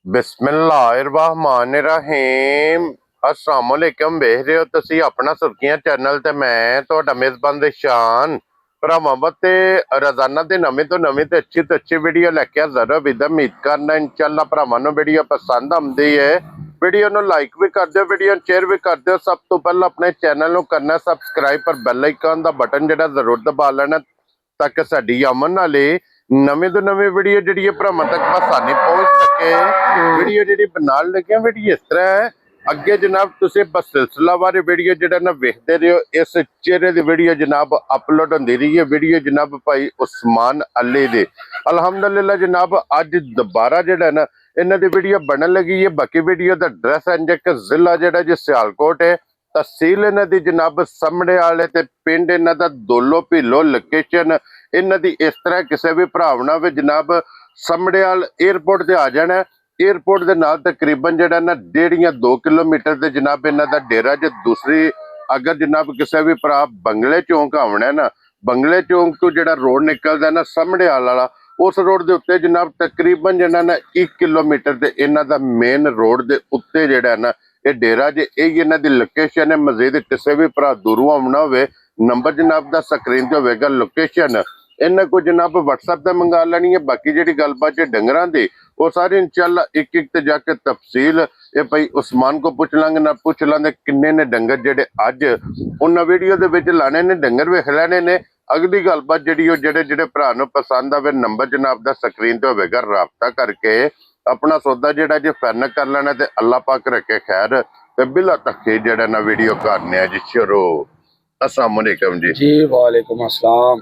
बिस्मिल्लाहिर्रहमानिर्रहीम अस्सलामुअलैकुम। वेख रहे हो तुसी अपना सुर्खियां चैनल ते मैं तुहाडा मेजबान दिशान भरावां ते रोजाना दी नवीं तो अच्छी वीडियो लैके हाज़र हो। उम्मीद करना इंशाअल्लाह भरावां नूं वीडियो पसंद आउंदी है। वीडियो नूं लाइक भी कर दिओ, वीडियो शेयर भी कर दिओ। सब तो पहले अपने चैनल नूं करना सबसक्राइब पर बैल आइकन दा बटन जिहड़ा जरूर दबा लेना तक साडी आमन वाली नवीं तो नवीं वीडियो जी भरावां तक आसानी पहुंच सके। वीडियो जी बना लगे वीडियो इस तरह है अगे जनाब तुसी बस सिलसिलावार वीडियो जिहड़ा ना वेखदे रहो। इस चेहरे की वीडियो जनाब अपलोड होंदी रही है। वीडियो जनाब भाई उस्मान अली दी अलहमदुलिल्लाह जनाब अज दोबारा जिहड़ा ना इन्हां दी वीडियो बनन लगी है। बाकी वीडियो का एड्रैस है जिला जिहड़ा जी सियालकोट है, तहसील इन्हां दी जनाब समड़े वाले ते पिंड इन्हां दा दोलो भीलो। लोकेशन इन्हां दी इस तरह किसी भी भरावना वे जनाब समड़ेवाल एयरपोर्ट ते आ जाना। एयरपोर्ट के नाल तकरीबन जिहड़ा ना 1.5 या 2 किलोमीटर ते जनाब इन्हां दा डेरा जे। दूसरी अगर जनाब किसी भी भरा बंगले चौंक आउणा है ना, बंगले चौंक तो जिहड़ा रोड निकलदा ना समड़ेवाल वाला, उस रोड के उत्ते जनाब तकरीबन जिहड़ा ना 1 किलोमीटर ते इन्हां दा मेन रोड के उत्ते जिहड़ा ना ये डेरा जे। यही इन्हां दी लोकेशन है। मजीद किसी भी भरा दूरों आउणा होवे नंबर जनाब दा स्क्रीन ते होवेगा। लोकेशन इन्हां को जनाब WhatsApp ते मंगा लैनी है। बाकी जिहड़ी गलबात है डंगरां दी वो सारी इंशाअल्लाह एक एक ते जाके तफसील ये भाई उस्मान को पूछ लांगे ना पूछ लांगे किन्ने ने डंगर जेडे अज उन्हां वीडियो दे विच लाने ने डंगर वेख लैने ने। अगली गलबात जिहड़ी ओ जेडे जेडे भरा नूं पसंद आवे नंबर जनाब दा स्क्रीन ते होवेगा। राबता करके अपना सौदा जेड़ा जी फाइनल कर लेना ते अल्लाह पाक रखे खैर ते बिला तक जेड़ा ना वीडियो करने जी शुरू। अस्सलाम वालेकुम जी। जी वालेकुम अस्सलाम।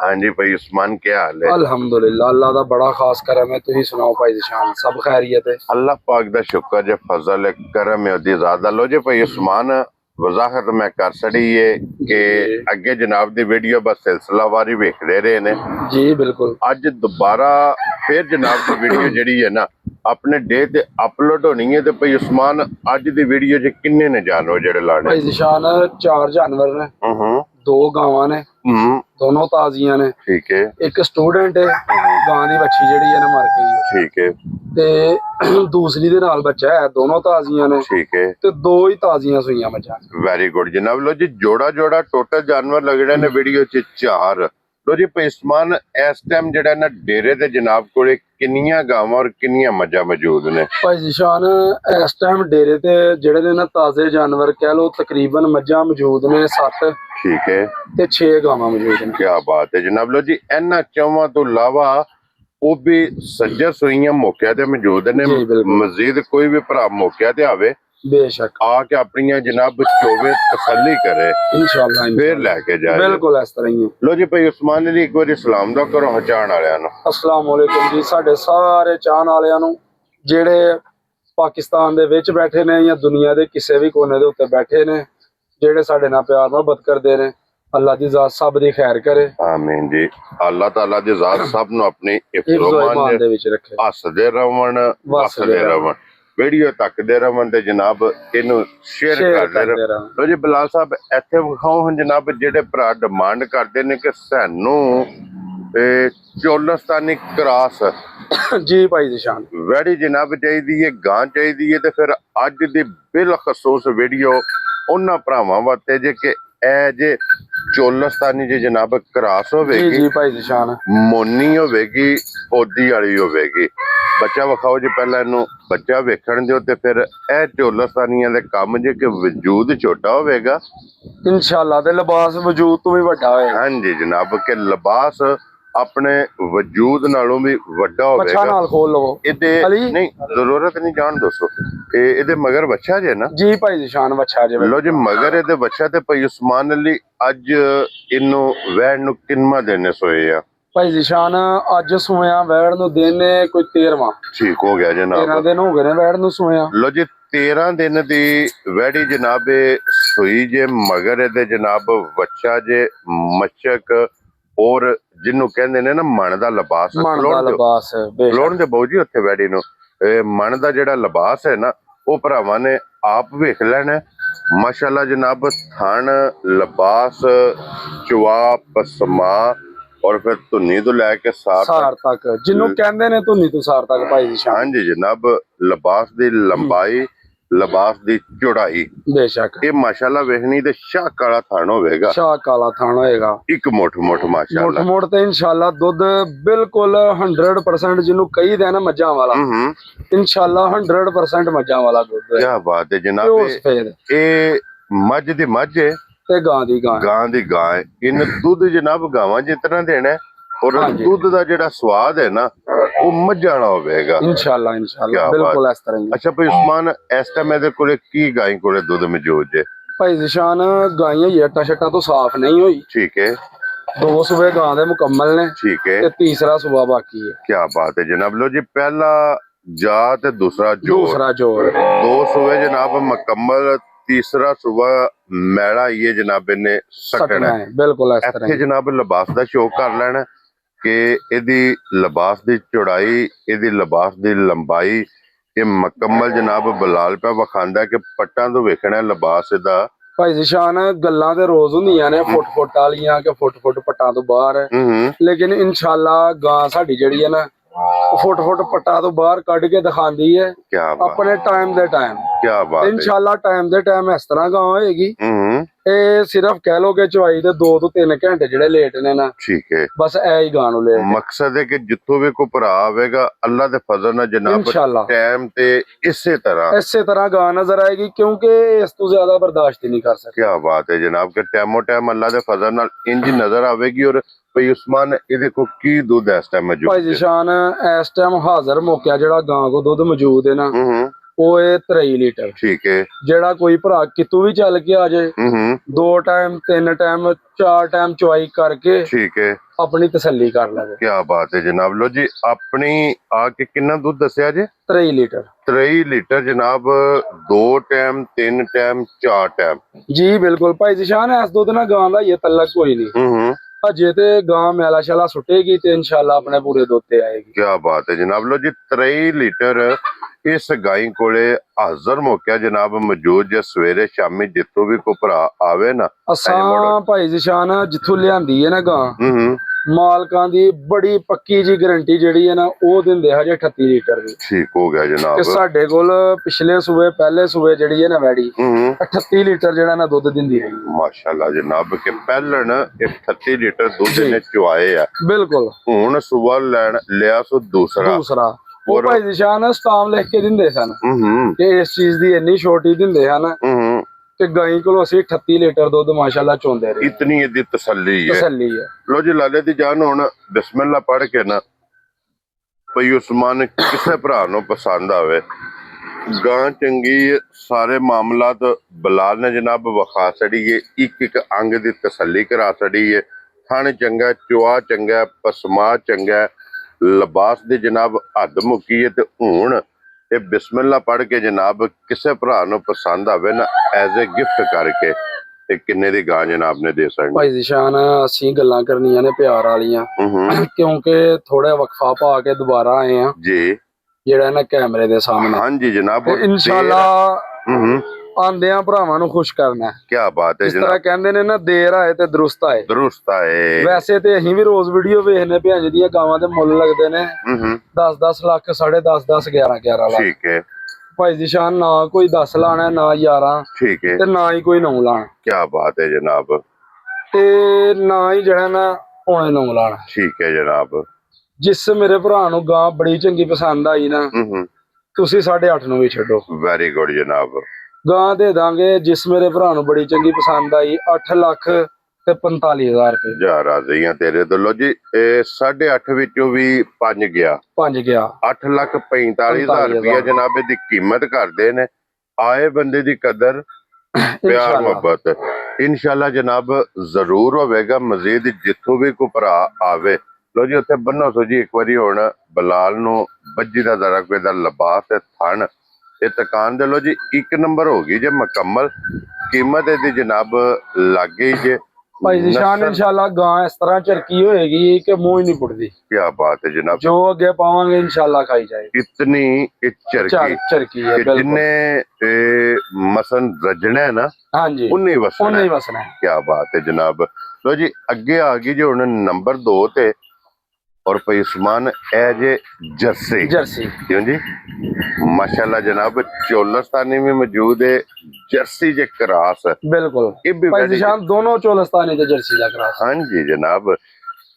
हाँ जी भाई उस्मान क्या हाल है? अल्हम्दुलिल्लाह अल्लाह दा बड़ा खास करम है। तुसी सुनाओ भाई जिशान सब खैरियत है? अल्लाह पाक दा शुक्र जे फजल है करम है दी ज़्यादा लो जी भाई उस्मान। वजाहत मैं कर छड़ी है कि अगे जनाब दी वीडियो बस सिलसिलावारी वेखदे रहे ने। जी बिल्कुल। अज दोबारा फिर जनाब दी वीडियो जिहड़ी है ना अपने डे ते अपलोड होनी है। तो भाई उस्मान अज दी वीडियो च किन्ने ने जानवर जेड़े लाने? भाई जिशान 4 जानवर ने, 2 गावां ने, दोनों ताजियां ने। ठीक है। एक स्टूडेंट है, गां दी बच्ची जेड़ी है ना मर गई। ठीक है। ते दूसरी दे नाल बच्चा है, दोनों ताजियां ने। ठीक है। ते 2 ही ताजियां सुइयां बच्चा। वेरी गुड जनाब। लो जी जोड़ा जोड़ा टोटल जानवर लगने ने वीडियो च 4। लो जी उस्मान इस टाइम जेड़ा ना डेरे ते जनाब कोले किन्नियां गावां और किन्नियां मज्जां मौजूद ने? भाई जिशान इस टाइम डेरे ते जेड़े ने ना ताजे जानवर कह लो तकरीबन मज्जां मौजूद ने 7। ठीक है। ते 6 गावां मौजूद ने। क्या बात है जनाब। लो जी इन्हां चौवां तो इलावा वो भी सज्जा सुइयां मौके ते मौजूद ने। मजीद कोई भी भरा मौके ते आवे बेशक आके अपनी जनाब चोवे तसल्ली करे इंशाअल्लाह फिर लेके जाए। बिल्कुल इस तरह ही। लो जी भाई उस्मान जी एक बार सलाम दा करो चाहण वालियां नूं। अस्सलाम वालेकुम जी साडे सारे चाहण वालियां नूं जेड़े पाकिस्तान दे विच बैठे ने या दुनिया दे किसी भी कोने दे उत्ते बैठे ने जेड़े साडे नाल प्यार मोहब्बत करदे ने। अल्लाह दी ज़ात सब दी खैर करे। आमीन जी। अल्लाह ताला दी ज़ात सब नूं अपनी ईमान दे विच रखे, हसदे रहवन वसदे रहवन वीडियो तकदे रहवन ते जनाब इनू शेयर करदे रहवन। लो जी बिलाल साहब इत्थे विखाओ हुण जनाब जेड़े भरा डिमांड करदे ने कि सानू चोलस्तानी क्रॉस जी भाई जिशान वैड़ी जनाब चाहिदी है, गां चाहिदी है। ते फिर अज दी बिलखसूस वीडियो उन्हां भरावां वास्ते जे कि ए जे चोलस्तानी जी जनाब क्रॉस होवेगी। जी भाई जिशान मोनी होवेगी बोदी वाली होवेगी। बच्चा विखाओ जी पहले इनू बच्चा वेखण दिओ ते फिर ए चोलस्तानियां दे कम जे कि वजूद छोटा होवेगा इंशाअल्लाह ते लिबास वजूद तो भी बड़ा होएगा। हाँ जी जनाब के लिबास अपने वजूद नालों भी वड्डा होवेगा। नाल खोल लो इहदे नहीं जरूरत नहीं जान दोस्तों इहदे मगर बच्चा जे ना। जी भाई जिशान बच्चा जे। लो जी मगर इहदे बच्चा ते भाई उस्मान अली अज इनू वैड़ नू किन्नवां दिन सोए आ? भाई जिशान अज सोया वैड़ नू दिन कोई 13वां। ठीक हो गया जनाब 13 दिन हो गए ने वैड़ नू सोया। लो जी 13 दिन दी वैड़ी जनाब सोई जे मगर इहदे जनाब बच्चा जे मचक और जिन्नू कहंदे ने ना मन दा लिबास। खलोण दे बहु जी उत्थे वैड़ी नू मन दा जेड़ा लिबास है ना वो भरावां ने आप वेख लेना। माशाअल्लाह जनाब थन लिबास चवा पसमा ਔਰ ਫਿਰ ਧੁੰਨੀ ਤੋਂ ਲੈ ਕੇ ਸਾਰ ਤੱਕ। ਸਾਰ ਤੱਕ ਜਿਹਨੂੰ ਕਹਿੰਦੇ ਨੇ ਧੁੰਨੀ ਤੋਂ ਸਾਰ ਤੱਕ ਭਾਈ ਜੀ ਸ਼ਾਨ। ਹਾਂਜੀ ਜਨਾਬ, ਲਿਬਾਸ ਦੀ ਲੰਬਾਈ, ਲਿਬਾਸ ਦੀ ਚੌੜਾਈ, ਬੇਸ਼ੱਕ ਇਹ ਮਾਸ਼ਾਅੱਲਾ ਵੇਖਣੀ ਤੇ ਸ਼ਾਹ ਕਾਲਾ ਥਣ ਹੋਵੇਗਾ, ਸ਼ਾਹ ਕਾਲਾ ਥਾਣਾ ਹੋਏਗਾ, ਇੱਕ ਮੁੱਠ ਮਾਸ਼ਾਅੱਲਾ। ਮੋਟ ਤੇ ਇਨਸ਼ਾਅੱਲਾ ਦੁੱਧ ਬਿਲਕੁਲ 100% ਜਿਹਨੂੰ ਕਹੀਦਾ ਨਾ ਮੱਝਾਂ ਵਾਲਾ, ਇਨਸ਼ਾਅੱਲਾ 100% ਮੱਝਾਂ ਵਾਲਾ ਦੁੱਧ ਹੈ। ਕੀ ਬਾਤ ਹੈ ਜਨਾਬ, ਪਿਓਰ ਸਫੇਦ ਇਹ ਮੱਝ ਦੀ ਮੱਝ ਹੈ ਤੇ ਗਾਂ ਦੀ ਗਾਂ, ਗਾਂ ਦੀ ਗਾਂ ਹੈ। ਇਹਨੇ ਦੁੱਧ ਜਨਾਬ ਗਾਵਾਂ ਜਿਤਨਾ ਦੇਣਾ ਹੈ, ਔਰ ਦੁੱਧ ਦਾ ਜਿਹੜਾ ਸਵਾਦ ਹੈ ਨਾ ਉਹ ਮੱਝਾਂ ਵਾਲਾ ਹੋਵੇਗਾ ਇਨਸ਼ਾਅੱਲਾ ਕਿਆ ਬਿਲकुल ਬਾਤ। ਇਸ ਤਰ੍ਹਾਂ ਹੀ। ਅੱਛਾ ਭਾਈ ਉਸਮਾਨ, ਇਸ ਟਾਈਮ ਇਹਦੇ ਕੋਲੇ ਕੀ ਗਾਂ ਕੋਲੇ ਦੁੱਧ ਮੌਜੂਦ ਹੈ? ਭਾਈ ਜਿਸ਼ਾਨ ਗਾਈਆਂ ਜੱਟਾ ਛੱਟਾ ਤੋਂ ਸਾਫ਼ ਨਹੀਂ ਹੋਈ, ਠੀਕ ਹੈ, 2 ਸੂਬੇ ਗਾਂ ਦੇ ਮੁਕੰਮਲ ਨੇ ਠੀਕ ਹੈ, ਤੇ ਤੀਸਰਾ ਸੂਬਾ ਬਾਕੀ ਹੈ। ਕੀ ਬਾਤ ਹੈ ਜਨਾਬ। ਲੋ ਜੀ, ਪਹਿਲਾ ਜਾ ਤੇ ਦੂਸਰਾ ਜੋਰ, ਦੂਸਰਾ ਜੋਰ, 2 ਸੂਬੇ ਜਨਾਬ ਮੁਕੰਮਲ, ਤੀਸਰਾ ਸੂਬਾ ਮੈਲਾ ਹੀ ਹੈ ਜਨਾਬ, ਇਹਨੇ ਸੱਟਣਾ ਹੈ। ਬਿਲਕੁਲ ਇਸ ਤਰ੍ਹਾਂ ਇੱਥੇ ਜਨਾਬ ਲਿਬਾਸ ਦਾ ਸ਼ੌਕ ਕਰ ਲੈਣਾ ਕਿ ਇਹਦੀ ਲਿਬਾਸ ਦੀ ਚੌੜਾਈ, ਇਹਦੀ ਲਿਬਾਸ ਦੀ ਲੰਬਾਈ, ਇਹ ਮੁਕੰਮਲ ਜਨਾਬ ਬਲਾਲ ਪਿਆ ਵਿਖਾਉਂਦਾ ਕਿ ਪੱਟਾਂ ਤੋਂ ਵੇਖਣਾ ਲਿਬਾਸ ਇਹਦਾ। ਭਾਈ ਜਿਸ਼ਾਨ ਗੱਲਾਂ ਤੇ ਰੋਜ਼ ਹੁੰਦੀਆਂ ਨੇ ਫੁੱਟ ਵਾਲੀਆਂ ਕਿ ਫੁੱਟ ਪੱਟਾਂ ਤੋਂ ਬਾਹਰ, ਲੇਕਿਨ ਇਨਸ਼ਾਅੱਲਾ ਗਾਂ ਸਾਡੀ ਜਿਹੜੀ ਹੈ ਨਾ ਫੁੱਟ ਪੱਟਾਂ ਤੋਂ ਬਾਹਰ ਕੱਢ ਕੇ ਦਿਖਾਉਂਦੀ ਹੈ ਆਪਣੇ ਟਾਈਮ ਦੇ ਟਾਈਮ। ਕੀ ਬਾਤ ਹੈ ਇਨਸ਼ਾਅੱਲਾ ਟਾਈਮ ਦੇ ਟਾਈਮ ਇਸ ਤਰ੍ਹਾਂ ਗਾਂ ਹੋਏਗੀ। ਇਹ ਸਿਰਫ ਕਹਿ ਲੋ ਕਿ ਚਵਾਈ ਦੇ 2 ਤੋਂ 3 ਘੰਟੇ ਜਿਹੜੇ ਲੇਟ ਨੇ ਨਾ, ਠੀਕ ਹੈ, ਬਸ ਐ ਹੀ ਗਾਂ ਨੂੰ ਲੈ। ਮਕਸਦ ਹੈ ਕਿ ਜਿੱਥੋਂ ਵੀ ਕੋਈ ਭਰਾ ਆਵੇਗਾ ਅੱਲਾ ਦੇ ਫਜ਼ਲ ਨਾਲ ਜਨਾਬ ਇਨਸ਼ਾਅੱਲਾ ਟਾਈਮ ਤੇ ਇਸੇ ਤਰ੍ਹਾਂ ਗਾਂ ਨਜ਼ਰ ਆਏਗੀ, ਕਿਉਂਕਿ ਇਸ ਤੋਂ ਜ਼ਿਆਦਾ ਬਰਦਾਸ਼ਤ ਹੀ ਨਹੀਂ ਕਰ ਸਕਦੇ। ਕੀ ਬਾਤ ਹੈ ਜਨਾਬ ਕਿ ਟਾਈਮੋ ਟਾਈਮ ਅੱਲਾ ਦੇ ਫਜ਼ਲ ਨਾਲ ਇੰਜ ਨਜ਼ਰ ਆਵੇਗੀ। ਔਰ ਭਾਈ ਉਸਮਾਨ, ਇਹਦੇ ਕੋ ਕੀ ਦੁੱਧ ਇਸ ਟਾਈਮ ਮੌਜੂਦ ਭਾਈ ਜਿਸ਼ਾਨ ਇਸ ਟਾਈਮ ਹਾਜ਼ਰ ਮੌਕਿਆ ਜਿਹੜਾ ਗਾਂ ਕੋ ਦੁੱਧ ਮੌਜੂਦ ਹੈ ਨਾ, ਉਹ ਹੈ 23 ਲੀਟਰ। ਠੀਕ ਹੈ, ਜਿਹੜਾ ਕੋਈ ਭਰਾ ਕਿਤੋਂ ਵੀ ਚੱਲ ਕੇ ਆ ਜਾਏ, 2 ਟਾਈਮ 3 ਟਾਈਮ 4 ਟਾਈਮ ਚਵਾਈ ਕਰਕੇ ਠੀਕ ਹੈ, ਆਪਣੀ ਤਸੱਲੀ ਕਰ ਲਵੇ। ਕੀ ਬਾਤ ਹੈ ਜਨਾਬ। ਲੋ ਜੀ, ਆਪਣੀ ਆ ਕੇ ਕਿੰਨਾ ਦੁੱਧ ਦੱਸਿਆ ਜੇ? 23 ਲੀਟਰ। 23 ਲੀਟਰ ਜਨਾਬ, 2 ਟਾਈਮ 3 ਟਾਈਮ 4 ਟਾਈਮ। ਜੀ ਬਿਲकुल ਭਾਈ ਜਿਸ਼ਾਨ, ਇਸ ਦੁੱਧ ਨਾਲ ਗਾਂ ਦਾ ਇਹ ਤਲਕ ਕੋਈ ਨਹੀਂ। ਅਜੇ ਤੇ ਗਾਂ ਮੈਲਾ ਸ਼ਾਲਾ ਸੁੱਟੇਗੀ ਤੇ ਇਨਸ਼ਾਅੱਲਾ ਆਪਣੇ ਪੂਰੇ ਦੁੱਧ ਤੇ ਆਏਗੀ। ਕੀ ਬਾਤ ਹੈ ਜਨਾਬ। ਲੋ ਜੀ, 23 ਲੀਟਰ ਇਸ ਗਾਈ ਕੋਲੇ ਹਾਜ਼ਰ ਮੌਕਿਆ ਜਨਾਬ ਮੌਜੂਦ ਜੇ ਸਵੇਰੇ ਸ਼ਾਮੀ ਜਿੱਥੋਂ ਵੀ ਕੋਈ ਭਰਾ ਆਵੇ ਨਾ। ਅਸਾਂ ਭਾਈ ਜਿਸ਼ਾਨ ਜਿੱਥੋਂ ਲਿਆਂਦੀ ਹੈ ਨਾ ਗਾਂ, ਮਾਲਕਾਂ ਦੀ ਬੜੀ ਪੱਕੀ ਜੀ ਗਾਰੰਟੀ ਜਿਹੜੀ ਹੈ ਨਾ ਉਹ ਦਿੰਦੇ ਹਜੇ 38 ਲੀਟਰ ਦੀ। ਠੀਕ ਹੋ ਗਿਆ ਜਨਾਬ। ਤੇ ਸਾਡੇ ਕੋਲ ਪਿਛਲੇ ਸੂਬੇ ਪਹਿਲੇ ਸੂਬੇ ਜਿਹੜੀ ਹੈ ਨਾ ਵੈੜੀ 38 ਲੀਟਰ ਜਿਹੜਾ ਨਾ ਦੁੱਧ ਦਿੰਦੀ ਰਹੀ। ਮਾਸ਼ਾਅੱਲਾ ਜਨਾਬ ਕਿ ਪਹਿਲਣ 38 ਲੀਟਰ ਦੁੱਧ ਨੇ ਚੁਆਏ ਆ। ਬਿਲਕੁਲ। ਹੁਣ ਸੂਬਾ ਲੈਣ ਲਿਆ ਸੋ ਦੂਸਰਾ ਉਹ ਭਾਈ ਜਿਸ਼ਾਨ ਸਟਾਮ ਲਿਖ ਕੇ ਦਿੰਦੇ ਸਨ ਕਿ ਇਸ ਚੀਜ਼ ਦੀ ਇੰਨੀ ਛੋਟੀ ਦਿੰਦੇ ਹਨ ਕਿ ਗਾਈ ਕੋਲ ਅਸੀਂ 38 ਲੀਟਰ ਦੁੱਧ ਮਾਸ਼ਾਅੱਲਾ ਚੋਂਦੇ ਰਹੇ। ਇਤਨੀ ਇਹਦੀ ਤਸੱਲੀ ਹੈ। ਲੋ ਜੀ, ਲਾਲੇ ਦੀ ਜਾਨ ਹੁਣ ਬਿਸਮਿਲ੍ਲਾ ਪੜ੍ਹ ਕੇ ਨਾ ਭਈ ਉਸਮਾਨ ਕਿਸੇ ਭਰਾ ਨੂੰ ਪਸੰਦ ਆਵੇ, ਗਾਂ ਚੰਗੀ, ਸਾਰੇ ਮਾਮਲਾਤ ਬਲਾਲ ਨੇ ਜਨਾਬ ਵਿਖਾ ਛੜੀ ਹੈ, ਇੱਕ ਅੰਗ ਦੀ ਤਸੱਲੀ ਕਰਾ ਛੜੀ ਹੈ। ਥਣ ਚੰਗਾ, ਚੁਆ ਚੰਗਾ, ਪਸਮਾ ਚੰਗਾ, ਲਿਬਾਸ ਦੀ ਜਨਾਬ ਹੱਦ ਮੁੱਕੀ ਹੈ। ਤੇ ਹੁਣ ਇਹ ਬਿਸਮਿਲ੍ਲਾ ਪੜ੍ਹ ਕੇ ਜਨਾਬ ਕਿਸੇ ਭਰਾ ਨੂੰ ਪਸੰਦ ਆਵੇ ਨਾ, ਐਜ਼ ਏ ਗਿਫਟ ਕਰਕੇ ਤੇ ਕਿੰਨੇ ਦੀ ਗਾਂ ਜਨਾਬ ਨੇ ਦੇ ਸਕਣੀ? ਭਾਈ ਜਿਸ਼ਾਨ ਅਸੀਂ ਗੱਲਾਂ ਕਰਨੀਆਂ ਨੇ ਪਿਆਰ ਵਾਲੀਆਂ, ਕਿਉਂਕਿ ਥੋੜਾ ਵਕਫਾ ਪਾ ਕੇ ਦੁਬਾਰਾ ਆਏ ਆ ਜੀ, ਜਿਹੜਾ ਨਾ ਕੈਮਰੇ ਦੇ ਸਾਹਮਣੇ। ਹਾਂਜੀ ਜਨਾਬ, ਇਨਸ਼ਾਅੱਲਾ ਆਂਦਿਆਂ ਭਰਾਵਾਂ ਨੂੰ ਖੁਸ਼ ਕਰਨਾ। ਕੀ ਬਾਤ ਹੈ ਇਸ ਤਰ੍ਹਾਂ ਕਹਿੰਦੇ ਨੇ ਨਾ, ਦੇਰ ਆਏ ਤੇ ਦਰੁਸਤ ਆਏ। ਦਰੁਸਤ ਆਏ। ਵੈਸੇ ਤੇ ਅਸੀਂ ਵੀ ਰੋਜ਼ ਵੀਡੀਓ ਵੇਖਨੇ ਪਿਆ ਜਿਹਦੀਆਂ ਗਾਵਾਂ ਦੇ ਮੁੱਲ ਲੱਗਦੇ ਨੇ 10-10 ਲੱਖ, 10.5-10, 11-11 ਲੱਖ। ਠੀਕ ਹੈ ਭਾਈ ਜਿਸ਼ਾਨ, ਨਾ ਕੋਈ 10 ਲਾਣਾ, ਨਾ 11, ਠੀਕ ਹੈ, ਤੇ ਨਾ ਹੀ ਕੋਈ 9 ਲਾਣਾ। ਕੀ ਬਾਤ ਹੈ ਜਨਾਬ। ਤੇ ਨਾ ਹੀ ਜਿਹੜਾ ਨਾ ਪੌਣੇ 9 ਲਾਣਾ। ਠੀਕ ਹੈ ਜਨਾਬ। ਜਿਸ ਮੇਰੇ ਭਰਾ ਨੂੰ ਗਾਂ ਬੜੀ ਚੰਗੀ ਪਸੰਦ ਆਈ ਨਾ, ਤੁਸੀਂ 8.5 ਨੂੰ ਵੀ ਛੱਡੋ। ਵੈਰੀ ਗੁੱਡ ਜਨਾਬ। ਗਾਂ ਦੇ ਦਾਂਗੇ ਜਿਸ ਮੇਰੇ ਭਰਾ ਨੂੰ ਬੜੀ ਚੰਗੀ ਪਸੰਦ ਆਈ 8 ਲੱਖ ਤੇ 45,000 ਰੁਪਏ। ਜਾ ਰਾਜ਼ੀਆਂ ਤੇਰੇ ਤੋਂ। ਲੋ ਜੀ, ਇਹ 8.5 ਵਿੱਚੋਂ ਵੀ 5 ਗਿਆ, 8,45,000 ਰੁਪਇਆ ਜਨਾਬ ਇਹਦੀ ਕੀਮਤ ਕਰਦੇ ਨੇ। ਆਏ ਬੰਦੇ ਦੀ ਕਦਰ, ਪਿਆਰ ਮੁਹੱਬਤ ਇਨਸ਼ਾਅੱਲਾ ਜਨਾਬ ਜ਼ਰੂਰ ਹੋਵੇਗਾ। ਮਜ਼ੀਦ ਜਿੱਥੋਂ ਵੀ ਕੋਈ ਭਰਾ ਆਵੇ, ਲੋ ਜੀ ਉੱਥੇ ਬੰਨੋ ਸੋ ਜੀ ਇੱਕ ਵਾਰੀ ਹੁਣ ਬਲਾਲ ਨੂੰ ਬੱਜੀ ਦਾ ਜ਼ਰਾ ਕੋਈ ਦਾ ਲਿਬਾਸ ਤੇ ਥਣ ਇਹ ਤਕਾਨ ਦੇ। ਲੋ ਜੀ, 1 ਨੰਬਰ ਹੋ ਗਈ ਜੇ ਮੁਕੰਮਲ। ਕੀਮਤ ਇਹਦੀ ਜਨਾਬ ਲੱਗ ਗਈ ਜੇ। ਭਾਈ ਜਿਸ਼ਾਨ ਇਨਸ਼ਾਅੱਲਾ ਗਾਂ ਇਸ ਤਰ੍ਹਾਂ ਝਰਕੀ ਹੋਏਗੀ ਕਿ ਮੂੰਹ ਹੀ ਨਹੀਂ ਪੁੱਟਦੀ। ਕੀ ਬਾਤ ਹੈ ਜਨਾਬ। ਜੋ ਅੱਗੇ ਪਾਵਾਂਗੇ ਇਨਸ਼ਾਅੱਲਾ ਖਾਈ ਜਾਏਗੀ। ਇਤਨੀ ਝਰਕੀ ਹੈ ਜਿੰਨੇ ਮਸਨ ਰਜਣਾ ਹੈ ਨਾ, ਹਾਂਜੀ ਉਨੇ ਵਸਣਾ ਹੈ। ਕੀ ਬਾਤ ਹੈ ਜਨਾਬ। ਲੋ ਜੀ ਅੱਗੇ ਆ ਗਈ ਜੀ ਹੁਣ ਨੰਬਰ 2 ਤੇ ਔਰ ਭਾਈ ਉਸਮਾਨ ਇਹ ਜੇ ਜਰਸੀ ਜਰਸੀ क्यों जी माशाल्लाह जनाब चोलस्तानी में मौजूद है जर्सी जे क्रास बिल्कुल ये भी भाई वैडी जिशान दोनों चोलस्तानी ते जर्सी दा क्रॉस हाँ जी जनाब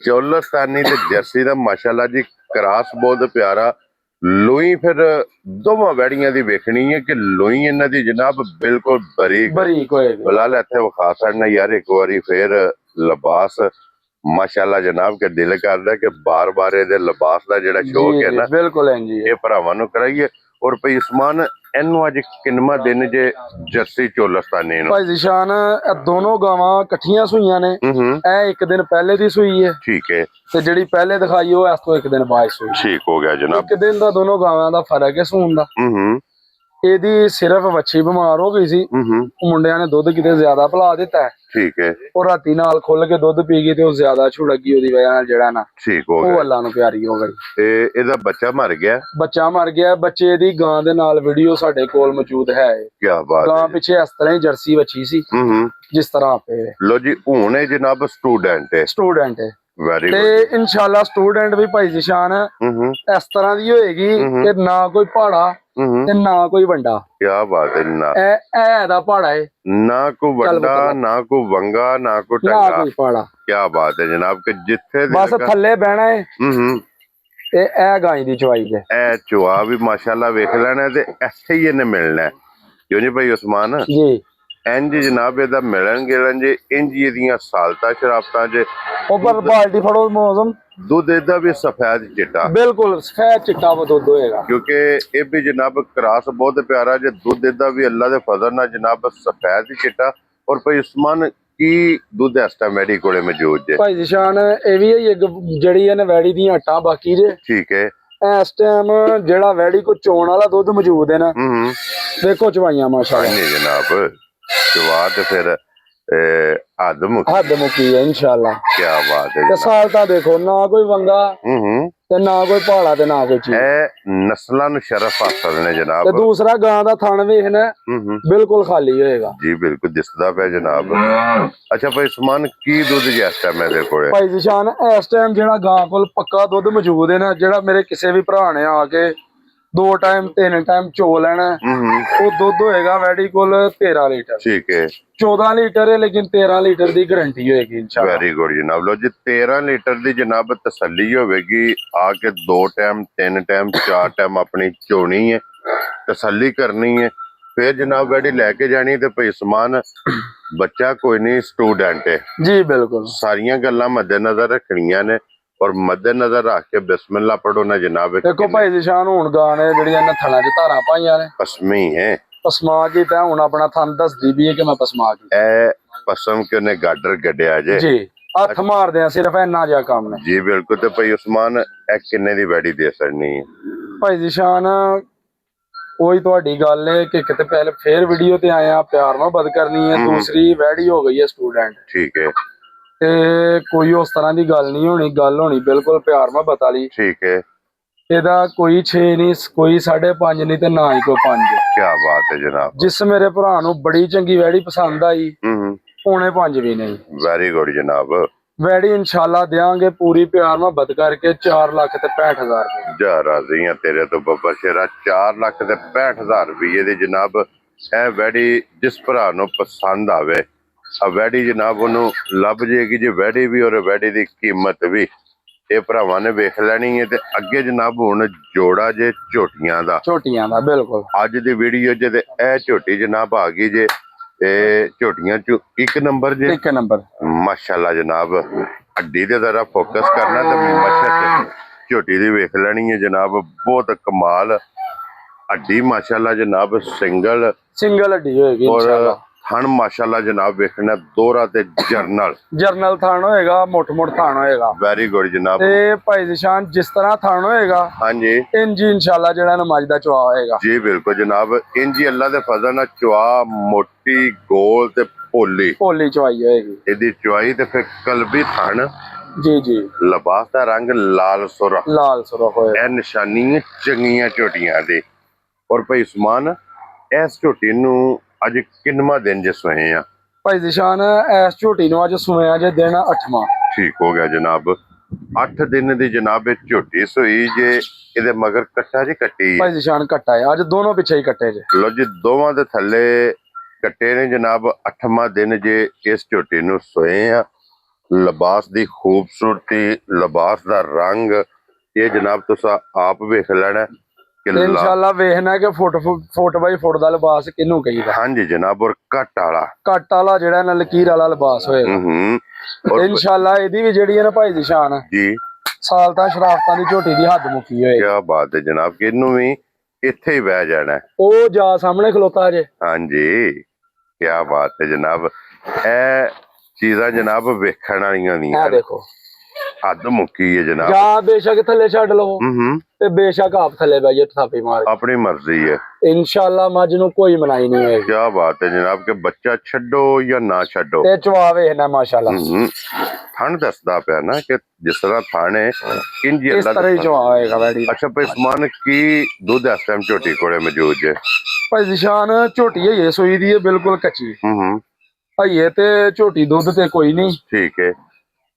चोलस्तानी ते जर्सी दा माशाल्लाह जी क्रास बहुत प्यारा लोई फिर दोवां वैड़ियां दी वेखनी है कि लोई इन्हां दी जनाब बिल्कुल बरीक बरीक होएगी फिलहाल इत्थे विखा सकना यार एक बारी फिर लिबास माशाल्लाह जनाब के दिल करदा कि बार बार ਇਹਦੇ ਲਿਬਾਸ ਦਾ ਜਿਹੜਾ ਸ਼ੌਕ ਹੈ ਨਾ ਬਿਲਕੁਲ ਹੈ ਜੀ ਇਹ ਭਰਾਵਾਂ ਨੂੰ ਕਰਾਈਏ ਔਰ ਭਾਈ ਉਸਮਾਨ ਇਹਨੂੰ ਅੱਜ ਕਿੰਨਵਾਂ ਦਿਨ ਜੇ ਜਰਸੀ ਚੋਲਸਤਾਨੀ ਨੂੰ ਭਾਈ ਜਿਸ਼ਾਨ ਇਹ ਦੋਨੋਂ ਗਾਵਾਂ ਇਕੱਠੀਆਂ ਸੂਈਆਂ ਨੇ ਇਹ ਇੱਕ ਦਿਨ ਪਹਿਲੇ ਦੀ ਸੂਈ ਹੈ ਠੀਕ ਹੈ ਤੇ ਜਿਹੜੀ ਪਹਿਲੇ ਦਿਖਾਈ ਉਹ ਇਸ ਤੋਂ ਇੱਕ ਦਿਨ ਬਾਅਦ ਸੂਈ ਠੀਕ ਹੋ ਗਿਆ ਜਨਾਬ ਇੱਕ ਦਿਨ ਦਾ ਦੋਨੋਂ ਗਾਵਾਂ ਦਾ ਫਰਕ ਹੈ ਸੂਣ ਦਾ ਇਹਦੀ ਸਿਰਫ ਵੱਛੀ ਬਿਮਾਰ ਹੋ ਗਈ ਸੀ ਉਹ ਮੁੰਡਿਆਂ ਨੇ ਦੁੱਧ ਕਿਤੇ ਜ਼ਿਆਦਾ ਪਿਲਾ ਦਿੱਤਾ ਹੈ ਠੀਕ ਹੈ ਉਹ ਰਾਤੀ ਨਾਲ ਖੁੱਲ ਕੇ ਦੁੱਧ ਪੀ ਗਈ ਤੇ ਉਹ ਜ਼ਿਆਦਾ ਛੁੜਗੀ ਉਹਦੀ ਵਜ੍ਹਾ ਨਾਲ ਜਿਹੜਾ ਨਾ ਠੀਕ ਹੋ ਉਹ ਗਿਆ ਅੱਲਾ ਨੂੰ ਪਿਆਰੀ ਹੋ ਗਈ ਤੇ ਇਹਦਾ ਬੱਚਾ ਮਰ ਗਿਆ ਬੱਚਾ ਮਰ ਗਿਆ ਬੱਚੇ ਦੀ ਗਾਂ ਦੇ ਨਾਲ ਵੀਡੀਓ ਸਾਡੇ ਕੋਲ ਮੌਜੂਦ ਹੈ ਕੀ ਬਾਤ ਗਾਂ ਹੈ ਪਿੱਛੇ ਇਸ ਤਰ੍ਹਾਂ ਹੀ ਜਰਸੀ ਵੱਛੀ ਸੀ ਜਿਸ ਤਰ੍ਹਾਂ ਆਪੇ ਲੋ ਜੀ ਹੁਣ ਇਹ ਜਨਾਬ ਸਟੂਡੈਂਟ ਹੈ ਸਟੂਡੈਂਟ ਹੈ ਵੈਰੀ ਤੇ ਇਨਸ਼ਾਅੱਲਾ ਸਟੂਡੈਂਟ ਵੀ ਭਾਈ ਜਿਸ਼ਾਨ ਇਸ ਤਰ੍ਹਾਂ ਦੀ ਹੋਏਗੀ ਕਿ ਨਾ ਕੋਈ ਪਹਾੜਾ ਤੇ ਨਾ ਕੋਈ ਵੰਡਾ ਕੀ ਬਾਤ ਹੈ ਨਾ ਇਹ ਦਾ ਪਹਾੜਾ ਹੈ ਨਾ ਕੋ ਵੱਡਾ ਨਾ ਕੋ ਵੰਗਾ ਨਾ ਕੋ ਨਾ ਟੰਗਾ ਕੋਈ ਪਹਾੜਾ ਕੀ ਬਾਤ ਹੈ ਜਨਾਬ ਕਿ ਜਿੱਥੇ ਬਸ ਥੱਲੇ ਬਹਿਣਾ ਹੈ ਤੇ ਇਹ ਗਾਂ ਦੀ ਚਵਾਈ ਹੈ ਇਹ ਚੁਆ ਵੀ ਮਾਸ਼ਾਅੱਲਾ ਵੇਖ ਲੈਣਾ ਤੇ ਇੱਥੇ ਹੀ ਇਹਨੇ ਮਿਲਣਾ ਹੈ ਕਿਉਂ ਜੀ ਭਾਈ ਉਸਮਾਨ ਜੀ ਇੰਜ ਜਨਾਬ ਇਹਦਾ ਮਿਲਣ ਗਿਲਣ ਜੇ ਇੰਜ ਇਹਦੀਆਂ ਸਾਲਤਾ ਸ਼ਰਾਬਤਾਂ ਜੇ ਉੱਪਰ ਬਾਲਟੀ ਫੜੋ ਮੌਸਮ ਦੁੱਧ ਇਹਦਾ ਵੀ ਸਫੈਦ ਚਿੱਟਾ ਬਿਲਕੁਲ ਸਫੈਦ ਚਿੱਟਾ ਦੁੱਧ ਹੋਏਗਾ ਕਿਉਂਕਿ ਇਹ ਵੀ ਜਨਾਬ ਕਰਾਸ ਬਹੁਤ ਪਿਆਰਾ ਜੇ ਦੁੱਧ ਇਹਦਾ ਵੀ ਅੱਲਾ ਦੇ ਫਜ਼ਲ ਨਾਲ ਜਨਾਬ ਸਫੈਦ ਚਿੱਟਾ ਔਰ ਭਾਈ ਉਸਮਾਨ ਕੀ ਦੁੱਧ ਇਸ ਟਾਈਮ ਮੈਡੀ ਕੋਲੇ ਮੌਜੂਦ ਜੇ ਭਾਈ ਜਿਸ਼ਾਨ ਇਹ ਵੀ ਹੈ ਜਿਹੜੀ ਇਹਨੇ ਵੈੜੀ ਦੀਆਂ ਹੱਟਾਂ ਬਾਕੀ ਜੇ ਠੀਕ ਹੈ ਇਸ ਟਾਈਮ ਜਿਹੜਾ ਵੈੜੀ ਕੋ ਚੋਣ ਵਾਲਾ ਦੁੱਧ ਮੌਜੂਦ ਹੈ ਨਾ ਦੇਖੋ ਚਵਾਈਆਂ ਮਾਸ਼ਾਅੱਲਾ ਨਹੀਂ ਜਨਾਬ ਚਵਾ ਤੇ ਫਿਰ ਹੱਦ ਮੁੱਕੀ ਹੈ ਇਨਸ਼ਾਅੱਲਾ ਕੀ ਬਾਤ ਹੈ ਤੇ ਸਾਲ ਤਾਂ ਦੇਖੋ ਨਾ ਕੋਈ ਵੰਗਾ ਤੇ ਨਾ ਕੋਈ ਪਹਾੜਾ ਤੇ ਨਾ ਕੋਈ ਚੀਜ਼ ਇਹ ਨਸਲਾਂ ਨੂੰ ਸ਼ਰਫ ਹਾਸਲ ਨੇ ਜਨਾਬ ਤੇ ਦੂਸਰਾ ਗਾਂ ਦਾ ਥਣ ਵੇਖਣਾ ਬਿਲਕੁਲ ਖਾਲੀ ਹੋਏਗਾ ਜੀ ਬਿਲਕੁਲ ਦਿਸਦਾ ਪਿਆ ਜਨਾਬ ਅੱਛਾ ਭਾਈ ਉਸਮਾਨ ਕੀ ਦੁੱਧ ਇਸ ਟਾਈਮ ਮੇਰੇ ਕੋਲੇ ਭਾਈ ਜਿਸ਼ਾਨ ਇਸ ਟਾਈਮ ਜਿਹੜਾ ਗਾਂ ਕੋਲ ਪੱਕਾ ਦੁੱਧ ਮੌਜੂਦ ਹੈ ਨਾ ਜਿਹੜਾ ਮੇਰੇ ਕਿਸੇ ਵੀ ਭਰਾ ਨੇ ਆ ਕੇ 2 ਟਾਈਮ 3 ਟਾਈਮ ਚੋ ਲੈਣਾ ਉਹ ਦੁੱਧ ਹੋਏਗਾ ਵੈਡੀ ਕੋਲ 13 ਲੀਟਰ ਠੀਕ ਹੈ 14 ਲੀਟਰ ਹੈ ਲੇਕਿਨ 13 ਲੀਟਰ ਦੀ ਗਾਰੰਟੀ ਹੋਏਗੀ ਇਨਸ਼ਾਅੱਲਾ ਵੈਰੀ ਗੁੱਡ ਜਨਾਬ ਲੋ ਜੀ 13 ਲੀਟਰ ਦੀ ਜਨਾਬ ਤਸੱਲੀ ਹੋਵੇਗੀ ਆ ਕੇ 2 ਟਾਈਮ 3 ਟਾਈਮ 4 ਟਾਈਮ ਆਪਣੀ ਚੋਣੀ ਹੈ ਤਸੱਲੀ ਕਰਨੀ ਹੈ ਫਿਰ ਜਨਾਬ ਵੈਡੀ ਲੈ ਕੇ ਜਾਣੀ ਤੇ ਭਾਈ ਉਸਮਾਨ ਬੱਚਾ ਕੋਈ ਨਹੀਂ ਸਟੂਡੈਂਟ ਹੈ ਜੀ ਬਿਲਕੁਲ ਸਾਰੀਆਂ ਗੱਲਾਂ ਮੱਦੇਨਜ਼ਰ ਰੱਖਣੀਆਂ ਨੇ ਔਰ ਮੱਦੇਨਜ਼ਰ ਰੱਖ ਕੇ ਬਿਸਮਿल्लाह ਪੜੋ ਨਾ ਜਨਾਬ ਦੇਖੋ ਭਾਈ ਜਿਸ਼ਾਨ ਹੁਣ ਗਾਂ ਨੇ ਜਿਹੜੀਆਂ ਇਹਨਾਂ ਥਣਾਂ 'ਚ ਧਾਰਾਂ ਪਾਈਆਂ ਨੇ ਪਸਮੀ ਹੈ ਪਸਮਾ ਕੀ ਤਾਂ ਹੁਣ ਆਪਣਾ ਥਣ ਦੱਸਦੀ ਵੀ ਹੈ ਕਿ ਮੈਂ ਪਸਮਾ ਕੀ ਇਹ ਪਸਮ ਕਿ ਉਹਨੇ ਗਾਡਰ ਗੱਡਿਆ ਜੇ ਜੀ ਹੱਥ ਮਾਰਦੇ ਆ ਸਿਰਫ ਇੰਨਾ ਜਿਹਾ ਕੰਮ ਨੇ ਜੀ ਬਿਲਕੁਲ ਤੇ ਭਾਈ ਉਸਮਾਨ ਇਹ ਕਿੰਨੇ ਦੀ ਵੈੜੀ ਦੇ ਸਕਣੀ ਹੈ ਭਾਈ ਜਿਸ਼ਾਨ ਉਹੀ ਤੁਹਾਡੀ ਗੱਲ ਹੈ ਕਿ ਕਿਤੇ ਪਹਿਲੇ ਫੇਰ ਵੀਡੀਓ ਤੇ ਆਇਆ ਪਿਆਰ ਮੁਹੱਬਤ ਕਰਨੀ ਹੈ ਦੂਸਰੀ ਵੈੜੀ ਹੋ ਗਈ ਹੈ ਸਟੂਡੈਂਟ ਠੀਕ ਹੈ ਤੇ ਕੋਈ ਉਸ ਤਰ੍ਹਾਂ ਦੀ ਗੱਲ ਨਹੀਂ ਹੋਣੀ ਗੱਲ ਹੋਣੀ ਬਿਲਕੁਲ ਪਿਆਰ ਮੁਹੱਬਤ ਵਾਲੀ ਠੀਕ ਹੈ ਇਹਦਾ ਕੋਈ 6 ਨਹੀਂ ਕੋਈ 5.5 ਨਹੀਂ ਤੇ ਨਾ ਹੀ ਕੋਈ 5 ਕੀ ਬਾਤ ਹੈ ਜਨਾਬ ਜਿਸ ਮੇਰੇ ਭਰਾ ਨੂੰ ਬੜੀ ਚੰਗੀ ਵੈੜੀ ਪਸੰਦ ਆਈ ਪੌਣੇ 5 ਵੀ ਨਹੀਂ ਵੈਰੀ ਗੁੱਡ ਜਨਾਬ ਵੈੜੀ ਇਨਸ਼ਾਅੱਲਾ ਦੇਾਂਗੇ ਪੂਰੀ ਪਿਆਰ ਮੁਹੱਬਤ ਕਰਕੇ 4 ਲੱਖ ਤੇ 65,000 ਰੁਪਏ ਜਾ ਰਾਜ਼ੀ ਆ ਤੇਰੇ ਤੋਂ ਬੱਬਾ ਸ਼ੇਰਾ 4 ਲੱਖ ਤੇ 65,000 ਰੁਪਏ ਦੇ ਜਨਾਬ ਇਹ ਵੈੜੀ ਜਿਸ ਭਰਾ ਨੂੰ ਪਸੰਦ ਆਵੇ ਆ ਵੈੜੀ ਜਨਾਬ ਉਹਨੂੰ ਲੱਭ ਜੇਗੀ ਜੇ ਵੈੜੀ ਵੀ ਔਰ ਵੈੜੀ ਦੀ ਕੀਮਤ ਵੀ ਇਹ ਭਰਾਵਾਂ ਨੇ ਵੇਖ ਲੈਣੀ ਹੈ ਤੇ ਅੱਗੇ ਜਨਾਬ ਹੁਣ ਜੋੜਾ ਜੇ ਝੋਟੀਆਂ ਦਾ ਬਿਲਕੁਲ ਅੱਜ ਦੀ ਵੀਡੀਓ ਜੇ ਤੇ ਇਹ ਝੋਟੀ ਜਨਾਬ ਆ ਗਈ ਜੇ ਤੇ ਝੋਟੀਆਂ ਚ 1 ਨੰਬਰ ਜੇ 1 ਨੰਬਰ ਮਾਸ਼ਾਅੱਲਾ ਜਨਾਬ ਅੱਡੀ ਤੇ ਜ਼ਰਾ ਫੋਕਸ ਕਰਨਾ ਤੇ ਮਸ਼ਕ ਝੋਟੀ ਦੀ ਵੇਖ ਲੈਣੀ ਹੈ ਜਨਾਬ ਬਹੁਤ ਕਮਾਲ ਅੱਡੀ ਮਾਸ਼ਾਅੱਲਾ ਜਨਾਬ ਸਿੰਗਲ ਅੱਡੀ ਹੋਏਗੀ ਇਨਸ਼ਾਅੱਲਾ ਥਣ ਮਾਸ਼ਾਅੱਲਾ ਜਨਾਬ ਵੇਖਣਾ ਦੋਹਰਾ ਤੇ ਜਰਨਲ ਥਣ ਹੋਏਗਾ ਮੋਟ ਥਣ ਹੋਏਗਾ ਵੈਰੀ ਗੁੱਡ ਜਨਾਬ ਤੇ ਭਾਈ ਜਿਸ਼ਾਨ ਜਿਸ ਤਰ੍ਹਾਂ ਥਣ ਹੋਏਗਾ ਹਾਂਜੀ ਇੰਜੀ ਇਨਸ਼ਾਅੱਲਾ ਜਿਹੜਾ ਨਮਾਜ਼ ਦਾ ਚਵਾ ਹੋਏਗਾ ਜੀ ਬਿਲਕੁਲ ਜਨਾਬ ਇੰਜੀ ਅੱਲਾ ਦੇ ਫਜ਼ਲ ਨਾਲ ਚਵਾ ਮੋਟੀ ਗੋਲ ਤੇ ਭੋਲੀ ਚਵਾਈ ਹੋਏਗੀ ਇਹਦੀ ਚਵਾਈ ਤੇ ਫਿਰ ਕਲਬੀ ਥਣ ਜੀ ਲਿਬਾਸ ਦਾ ਰੰਗ ਲਾਲ ਸੁਰਖ ਹੋਏਗਾ ਇਹ ਨਿਸ਼ਾਨੀ ਚੰਗੀਆਂ ਝੋਟੀਆਂ ਦੀ ਔਰ ਭਾਈ ਉਸਮਾਨ ਇਸ ਝੋਟੀ ਨੂੰ ਅੱਜ ਕਿੰਨਵਾਂ ਦਿਨ ਜੇ ਸੋਏ ਆ ਭਾਈ ਜ਼ਿਸ਼ਾਨ ਇਸ ਝੋਟੀ ਨੂੰ ਅੱਜ ਸੂਇਆ ਜੇ ਦਿਨ 8ਵਾਂ। ਠੀਕ ਹੋ ਗਿਆ ਜਨਾਬ। 8 ਦਿਨ ਦੀ ਜਨਾਬ ਇਹ ਝੋਟੀ ਸੋਈ ਜੇ। ਇਹਦੇ ਮਗਰ ਕੱਟਾ ਜੀ ਕੱਟੀ ਭਾਈ ਜ਼ਿਸ਼ਾਨ ਕੱਟਾ ਹੈ ਅੱਜ ਦੋਨੋਂ ਪਿੱਛੇ ਹੀ ਕੱਟੇ ਜੇ। ਲੋ ਜੀ ਦੋਵਾਂ ਦੇ ਥੱਲੇ ਕੱਟੇ ਨੇ ਜਨਾਬ। 8ਵਾਂ ਦਿਨ ਜੇ ਇਸ ਝੋਟੀ ਨੂੰ ਸੋਏ ਆ। ਲਿਬਾਸ ਦੀ ਖੂਬਸੂਰਤੀ, ਲਿਬਾਸ ਦਾ ਰੰਗ ਇਹ ਜਨਾਬ ਤੁਸੀਂ ਆਪ ਵੇਖ ਲੈਣਾ ਕਿ ਤੇ ਇਨਸ਼ਾਅੱਲਾ ਵੇਖਣਾ ਕਿ ਫੁੱਟ ਬਾਈ ਫੁੱਟ ਦਾ ਲਿਬਾਸ ਕਿਹਨੂੰ ਕਹੀਦਾ। ਹਾਂਜੀ ਜਨਾਬ। ਔਰ ਕੱਟ ਵਾਲਾ ਜਿਹੜਾ ਨਾ ਲਕੀਰ ਵਾਲਾ ਲਿਬਾਸ ਹੋਏਗਾ। ਔਰ ਇਨਸ਼ਾਅੱਲਾ ਇਹਦੀ ਵੀ ਜਿਹੜੀ ਹੈ ਨਾ ਭਾਈ ਜ਼ਿਸ਼ਾਨ ਜੀ ਸਾਲ ਤਾਂ ਸ਼ਰਾਫਤਾਂ ਦੀ ਝੋਟੀ ਦੀ ਹੱਦ ਮੁੱਕੀ ਹੋਏਗੀ। ਕੀ ਬਾਤ ਹੈ ਜਨਾਬ ਕਿ ਇਹਨੂੰ ਵੀ ਇੱਥੇ ਹੀ ਬਹਿ ਜਾਣਾ। ਉਹ ਜਾ ਸਾਹਮਣੇ ਖਲੋਤਾ ਜੇ। ਹਾਂਜੀ ਕੀ ਬਾਤ ਹੈ ਜਨਾਬ। ਇਹ ਚੀਜ਼ਾਂ ਜਨਾਬ ਵੇਖਣ ਵਾਲੀਆਂ ਇਹ ਨਹੀਂ। ਦੇਖੋ ਹੱਦ ਮੁੱਕੀ ਹੈ ਜਨਾਬ। ਜਾਂ ਬੇਸ਼ੱਕ ਥੱਲੇ ਛੱਡ ਲਵੋ ਤੇ ਬੇਸ਼ੱਕ ਆਪ ਥੱਲੇ ਬਹਿ ਜਾਓ ਥਾਪੀ ਮਾਰ ਕੇ। ਆਪਣੀ ਮਰਜ਼ੀ ਹੈ। ਇਨਸ਼ਾਅੱਲਾ ਮੱਝ ਨੂੰ ਕੋਈ ਮਨਾਈ ਨਹੀਂ ਹੋਏਗੀ। ਕੀ ਬਾਤ ਹੈ ਜਨਾਬ ਕਿ ਬੱਚਾ ਛੱਡੋ ਜਾਂ ਨਾ ਛੱਡੋ। ਤੇ ਚਵਾ ਵੇਖਣਾ ਮਾਸ਼ਾਅੱਲਾ ਥਣ ਦੱਸਦਾ ਪਿਆ ਨਾ ਕਿ ਜਿਸ ਤਰ੍ਹਾਂ ਥਣ ਹੈ ਇੰਜ ਇਸ ਤਰ੍ਹਾਂ ਹੀ ਚਵਾ ਹੋਏਗਾ ਵੈੜੀ। ਅੱਛਾ ਭਾਈ ਸਮਾਨ ਕੀ ਦੁੱਧ ਇਸ ਟਾਈਮ ਝੋਟੀ ਕੋਲੇ ਮੌਜੂਦ ਜੇ? ਭਾਈ ਜ਼ਿਸ਼ਾਨ ਝੋਟੀ ਹੈ ਸੂਈ ਦੀ ਹੈ ਬਿਲਕੁਲ ਕੱਚੀ। ਹਈਏ ਤੇ ਝੋਟੀ ਦੁੱਧ ਤੇ ਕੋਈ ਨਹੀਂ। ਠੀਕ ਹੈ।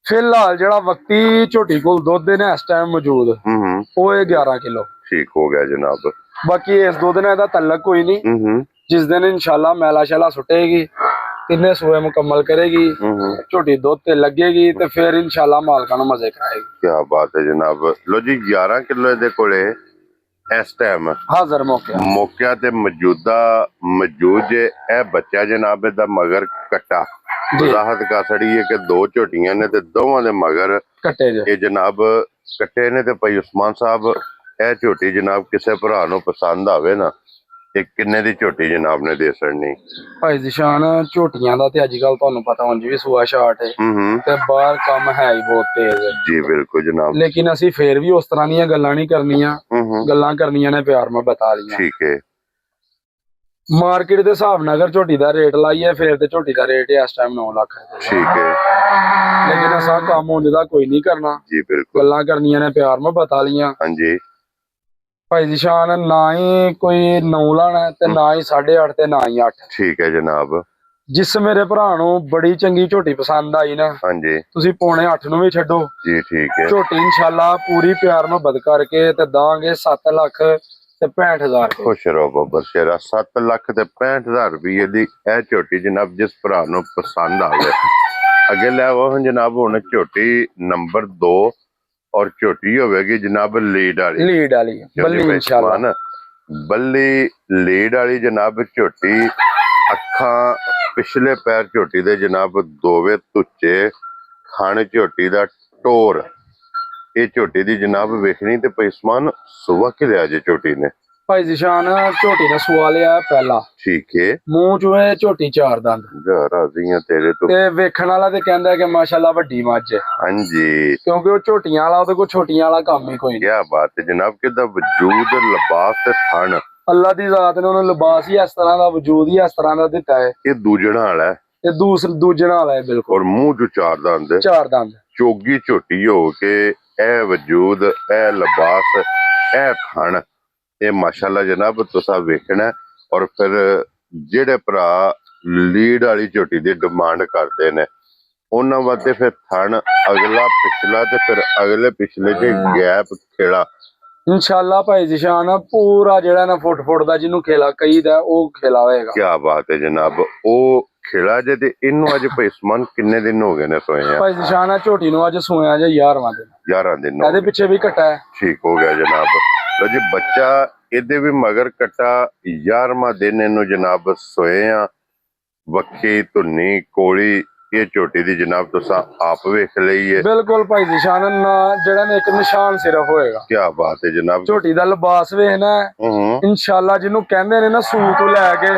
ਫਿਲਹਾਲ ਜਿਹੜਾ ਵਕਤੀ ਝੋਟੀ ਕੋਲ ਦੁੱਧ ਨੇ ਇਸ ਟਾਈਮ ਮੌਜੂਦ ਉਹ ਹੈ 11 ਕਿਲੋ। ਠੀਕ ਹੋ ਗਿਆ ਜਨਾਬ। ਬਾਕੀ ਇਸ ਦੁੱਧ ਨਾਲ ਇਹਦਾ ਤਲਕ ਕੋਈ ਨਹੀਂ। ਜਿਸ ਦਿਨ ਇਨਸ਼ਾਅੱਲਾ ਮੈਲਾ ਸ਼ੈਲਾ ਸੁੱਟੇਗੀ, ਤਿੰਨੇ ਸੂਏ ਮੁਕੰਮਲ ਕਰੇਗੀ, ਝੋਟੀ ਦੁੱਧ ਤੇ ਲੱਗੇਗੀ ਤੇ ਫਿਰ ਇਨਸ਼ਾਅੱਲਾ ਮਾਲਕਾਂ ਨੂੰ ਮਜ਼ੇ ਕਰਾਏਗੀ। ਕੀ ਬਾਤ ਹੈ ਜਨਾਬ। ਲੋ ਜੀ 11 ਕਿਲੋ ਇਹਦੇ ਕੋਲੇ ਇਸ ਟਾਈਮ ਹਾਜ਼ਰ ਮੌਕਿਆ ਤੇ ਮੌਜੂਦ ਜੇ। ਇਹ ਬੱਚਾ ਜਨਾਬ ਇਹਦਾ ਮਗਰ ਕੱਟਾ ਵਜ਼ਾਹਤ ਕਾਸੜੀ ਹੈ ਕਿ ਦੋ ਝੋਟੀਆਂ ਨੇ ਤੇ ਦੋਵਾਂ ਦੇ ਮਗਰ ਕੱਟੇ ਜੇ। ਇਹ ਜਨਾਬ ਕੱਟੇ ਨੇ। ਤੇ ਭਾਈ ਉਸਮਾਨ ਸਾਹਿਬ ਇਹ ਝੋਟੀ ਜਨਾਬ ਕਿਸੇ ਭਰਾ ਨੂੰ ਪਸੰਦ ਆਵੇ ਨਾ ਤੇ ਕਿੰਨੇ ਦੀ ਝੋਟੀ ਜਨਾਬ ਨੇ ਦੇ ਛੱਡਣੀ? ਭਾਈ ਜ਼ਿਸ਼ਾਨ ਝੋਟੀਆਂ ਦਾ ਤੇ ਅੱਜ ਕੱਲ ਤੁਹਾਨੂੰ ਪਤਾ ਉਂਝ ਵੀ ਸੂਆ ਸ਼ਾਟ ਹੈ ਤੇ ਬਾਹਰ ਕੰਮ ਹੈ ਹੀ ਬਹੁਤ ਤੇਜ਼ ਹੈ। ਜੀ ਬਿਲਕੁਲ ਜਨਾਬ। ਲੇਕਿਨ ਅਸੀਂ ਫੇਰ ਵੀ ਉਸ ਤਰ੍ਹਾਂ ਦੀਆਂ ਗੱਲਾਂ ਨਹੀਂ ਕਰਨੀਆਂ। ਗੱਲਾਂ ਕਰਨੀਆਂ ਨੇ ਪਿਆਰ ਮੈਂ ਬਤਾ ਲਈਆਂ। ਠੀਕ ਹੈ। ਮਾਰਕੀਟ ਦੇ ਹਿਸਾਬ ਨਾਲ ਅਗਰ ਝੋਟੀ ਦਾ ਰੇਟ ਲਾਈਏ ਫਿਰ ਤੇ ਝੋਟੀ ਦਾ ਰੇਟ ਇਸ ਟਾਈਮ 9 ਲੱਖ ਹੈ। ਠੀਕ ਹੈ। ਲੇਕਿਨ ਅਸਾਂ ਕੰਮ ਉਂਝ ਦਾ ਕੋਈ ਨਹੀਂ ਕਰਨਾ। ਜੀ ਬਿਲਕੁਲ। ਗੱਲਾਂ ਕਰਨੀਆਂ ਨੇ ਪਿਆਰ ਮੈਂ ਬਤਾ ਲਈਆਂ। ਹਾਂਜੀ ਭਾਈ ਜ਼ਿਸ਼ਾਨ ਨਾ ਹੀ ਕੋਈ 9 ਲਾਣਾ ਤੇ ਨਾ ਹੀ 8.5 ਤੇ ਨਾ ਹੀ 8। ਠੀਕ ਹੈ ਜਨਾਬ। ਜਿਸ ਮੇਰੇ ਭਰਾ ਨੂੰ ਬੜੀ ਚੰਗੀ ਝੋਟੀ ਪਸੰਦ ਆਈ ਨਾ ਹਾਂਜੀ ਤੁਸੀਂ 7.5 ਨੂੰ ਵੀ ਛੱਡੋ। ਜੀ ਠੀਕ ਹੈ। ਝੋਟੀ ਇਨਸ਼ਾਅੱਲਾ ਪੂਰੀ ਪਿਆਰ ਮੁਹੱਬਤ ਕਰਕੇ ਤੇ ਦਾਂਗੇ 7 ਲੱਖ ਤੇ 65,000 ਖੁਸ਼ ਰਹੋ ਬੱਬਰ ਸ਼ੇਰਾ। 7 ਲੱਖ ਤੇ 65,000 ਰੁਪਏ ਦੀ ਇਹ ਝੋਟੀ ਜਨਾਬ ਜਿਸ ਭਰਾ ਨੂੰ ਪਸੰਦ ਆਵੇ ਅੱਗੇ ਲੈ ਉਹ ਜਨਾਬ। ਹੁਣ ਝੋਟੀ ਨੰਬਰ 2 ਔਰ ਝੋਟੀ ਹੋਵੇਗੀ ਜਨਾਬ ਲੀਡ ਵਾਲੀ ਬੱਲੀ ਇਨਸ਼ਾਅੱਲਾ। ਬੱਲੀ ਲੀਡ ਵਾਲੀ ਜਨਾਬ ਝੋਟੀ। ਅੱਖਾਂ ਪਿਛਲੇ ਪੈਰ ਝੋਟੀ ਦੇ ਜਨਾਬ ਦੋਵੇਂ ਤੁੱਚੇ, ਖਾਣ ਝੋਟੀ ਦਾ ਟੋਰ। ਇਹ ਝੋਟੀ ਦੀ ਜਨਾਬ ਵੇਖਣੀ ਤੇ ਪੈਸਮਾਨ ਸੁਬਾ ਕਿ ਲਿਆ ਜੇ ਝੋਟੀ ਨੇ? ਭਾਈ ਜ਼ਿਸ਼ਾਨ ਝੋਟੀ ਨੇ ਸੂਆ ਲਿਆ ਪਹਿਲਾ। ਠੀਕ ਹੈ। ਮੂੰਹ ਚੋਂ ਇਹ ਝੋਟੀ 4 ਦੰਦ ਰਾਜ਼ੀਆਂ ਤੇਰੇ ਤੋਂ। ਤੇ ਵੇਖਣ ਵਾਲਾ ਤੇ ਕਹਿੰਦਾ ਕਿ ਮਾਸ਼ਾਅੱਲਾ ਵੱਡੀ ਮੱਝ ਹੈ। ਹਾਂਜੀ ਕਿਉਂਕਿ ਉਹ ਝੋਟੀਆਂ ਵਾਲਾ ਉਹਦੇ ਕੋਲ ਛੋਟੀਆਂ ਵਾਲਾ ਕੰਮ ਹੀ ਕੋਈ ਨਹੀਂ। ਕੀ ਬਾਤ ਹੈ ਜਨਾਬ। ਕਿਦਾ ਵਜੂਦ, ਲਿਬਾਸ ਤੇ ਥਣ ਅੱਲਾ ਦੀ ਜ਼ਾਤ ਨੇ ਉਹਨੂੰ ਲਿਬਾਸ ਹੀ ਇਸ ਤਰ੍ਹਾਂ ਦਾ, ਵਜੂਦ ਹੀ ਇਸ ਤਰ੍ਹਾਂ ਦਾ ਦਿੱਤਾ ਹੈ। ਇਹ ਦੂਜਣਾ ਵਾਲਾ ਹੈ। ਇਹ ਦੂਜੇ ਨਾਲ ਹੈ ਬਿਲਕੁਲ। ਔਰ ਮੂੰਹ ਚੋਂ 4 ਦੰਦ। 4 ਦੰਦ ਚੋਗੀ ਝੋਟੀ ਹੋ ਕੇ ਇਹ ਵਜੂਦ, ਇਹ ਲਿਬਾਸ, ਇਹ ਥਣ, ਇਹ ਮਾਸ਼ਾਅੱਲਾ ਜਨਾਬ ਤੁਸੀਂ ਵੇਖਣਾ। ਔਰ ਫਿਰ ਜਿਹੜੇ ਭਰਾ ਲੀਡ ਵਾਲੀ ਝੋਟੀ ਦੀ ਡਿਮਾਂਡ ਕਰਦੇ ਨੇ ਉਹਨਾਂ ਵਾਸਤੇ ਫਿਰ ਥਣ ਅਗਲਾ ਪਿਛਲਾ ਤੇ ਫਿਰ ਅਗਲੇ ਪਿਛਲੇ ਚ ਗੈਪ ਖੇੜਾ ਇਨਸ਼ਾਅੱਲਾ ਭਾਈ ਜ਼ਿਸ਼ਾਨ ਪੂਰਾ ਜਿਹੜਾ ਨਾ ਫੁੱਟ ਦਾ ਜਿਹਨੂੰ ਖੇਲਾ ਕਹੀਦਾ ਉਹ ਖੇਲਾ ਹੋਏਗਾ। ਕੀ ਬਾਤ ਹੈ ਜਨਾਬ। ਉਹ ਖੇੜਾ ਜੇ ਤੇ ਇਹਨੂੰ ਅੱਜ ਪੈਸਮਾਨ ਕਿੰਨੇ ਦਿਨ ਹੋ ਗਏ ਨੇ ਸੋਏ ਆ? ਭਾਈ ਜ਼ਿਸ਼ਾਨ ਝੋਟੀ ਨੂੰ ਅੱਜ ਸੋਇਆ ਜੇ 11ਵਾਂ ਦਿਨ। 11 ਦਿਨ ਇਹਦੇ ਪਿੱਛੇ ਵੀ ਘਟਾ ਹੈ। ਠੀਕ ਹੋ ਗਿਆ ਜਨਾਬ। ਲੋ ਜੀ ਬੱਚਾ ਇਹਦੇ ਵੀ ਮਗਰ ਕੱਟਾ 11ਵਾਂ ਦਿਨ ਇਹਨੂੰ ਜਨਾਬ ਸੋਏ ਆ। ਵੱਖੀ ਧੁੰਨੀ ਕੋਲੀ ਇਹ ਝੋਟੀ ਦੀ ਜਨਾਬ ਤੁਸੀਂ ਆਪ ਵੇਖ ਲਈਏ। ਬਿਲਕੁਲ ਭਾਈ ਜ਼ਿਸ਼ਾਨ ਨਾ ਜਿਹੜਾ ਨੇ ਇੱਕ ਨਿਸ਼ਾਨ ਸਿਰਫ ਹੋਏਗਾ। ਕੀ ਬਾਤ ਹੈ ਜਨਾਬ। ਝੋਟੀ ਦਾ ਲਿਬਾਸ ਵੇਖਣਾ ਇਨਸ਼ਾਅੱਲਾ ਜਿਹਨੂੰ ਕਹਿੰਦੇ ਨੇ ਨਾ ਸੂਤ ਤੋਂ ਲੈ ਕੇ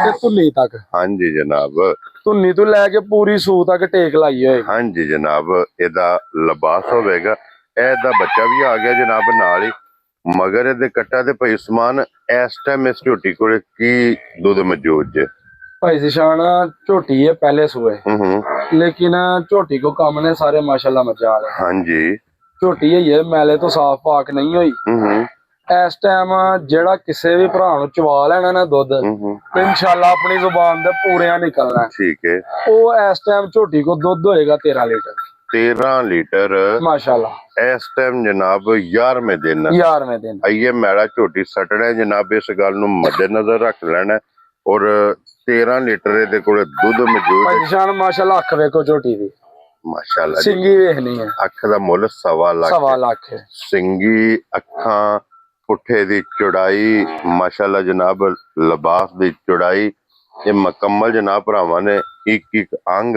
ਤੇ ਧੁੰਨੀ ਤੱਕ। ਹਾਂਜੀ ਜਨਾਬ। ਧੁੰਨੀ ਤੋਂ ਲੈ ਕੇ ਪੂਰੀ ਸੂਤ ਤੱਕ ਟੇਕ ਲਾਈ ਹੋਏਗੀ। ਹਾਂਜੀ ਜਨਾਬ। ਇਹਦਾ ਲਿਬਾਸ ਹੋਵੇਗਾ। ਇਹਦਾ ਬੱਚਾ ਵੀ ਆ ਗਿਆ ਜਨਾਬ ਨਾਲ ਹੀ ਮਗਰ ਇਹਦੇ ਕੱਟਾ ਤੇ ਭਾਈ ਉਸਮਾਨ ਇਸ ਟਾਈਮ ਇਸ ਝੋਟੀ ਕੋਲ ਕੀ ਦੁੱਧ ਮੌਜੂਦ ਜੇ? ਭਾਈ ਜ਼ਿਸ਼ਾਨ ਝੋਟੀ ਹੈ ਪਹਿਲੇ ਸੂਏ ਲੇਕਿਨ ਝੋਟੀ ਕੋ ਕੰਮ ਨੇ ਸਾਰੇ ਮਾਸ਼ਾਅੱਲਾ ਮਚਾ ਲਏ। ਹਾਂਜੀ ਝੋਟੀ ਹੈ ਮੈਲੇ ਤੋਂ ਸਾਫ ਪਾਕ ਨਹੀਂ ਹੋਈ ਇਸ ਟਾਈਮ ਜਿਹੜਾ ਕਿਸੇ ਵੀ ਭਰਾ ਨੂੰ ਚਵਾ ਲੈਣਾ ਨਾ ਦੁੱਧ, ਇਨਸ਼ਾਅੱਲਾ ਆਪਣੀ ਜ਼ੁਬਾਨ ਦੇ ਪੂਰਿਆਂ ਨਿਕਲਣਾ। ਠੀਕ ਹੈ। ਉਹ ਇਸ ਟਾਈਮ ਝੋਟੀ ਕੋ ਦੁੱਧ ਹੋਏਗਾ 13 ਲੀਟਰ। 13 ਲੀਟਰ ਮਾਸ਼ਾਅੱਲਾ ਇਸ ਟਾਈਮ ਜਨਾਬ 11ਵੇਂ ਦਿਨ 11ਵੇਂ ਦਿਨ ਆਈਏ ਮੈਲਾ ਝੋਟੀ ਸਟਣਾ ਜਨਾਬ, ਇਸ ਗੱਲ ਨੂੰ ਮੱਦੇਨਜ਼ਰ ਰੱਖ ਲੈਣਾ। ਔਰ 13 ਲੀਟਰ ਇਹਦੇ ਕੋਲ ਦੁੱਧ ਮੌਜੂਦ ਹੈ। ਭਾਈ ਜਾਨ ਮਾਸ਼ਾਅੱਲਾ ਅੱਖ ਵੇਖੋ ਝੋਟੀ ਦੀ, ਮਾਸ਼ਾਅੱਲਾ ਜੀ। ਸਿੰਗੀ ਵੇਖਣੀ ਹੈ, ਅੱਖ ਦਾ ਮੁੱਲ 1.25 ਲੱਖ। 1.25 ਲੱਖ ਹੈ। ਸਿੰਗੀ, ਅੱਖਾਂ, ਪੁੱਠੇ ਦੀ ਚੌੜਾਈ ਮਾਸ਼ਾਅੱਲਾ ਜਨਾਬ, ਲਿਬਾਸ ਦੀ ਚੌੜਾਈ, ਇਹ ਮੁਕੰਮਲ ਜਨਾਬ ਭਰਾਵਾਂ ਨੇ ਇੱਕ ਇੱਕ ਅੰਗ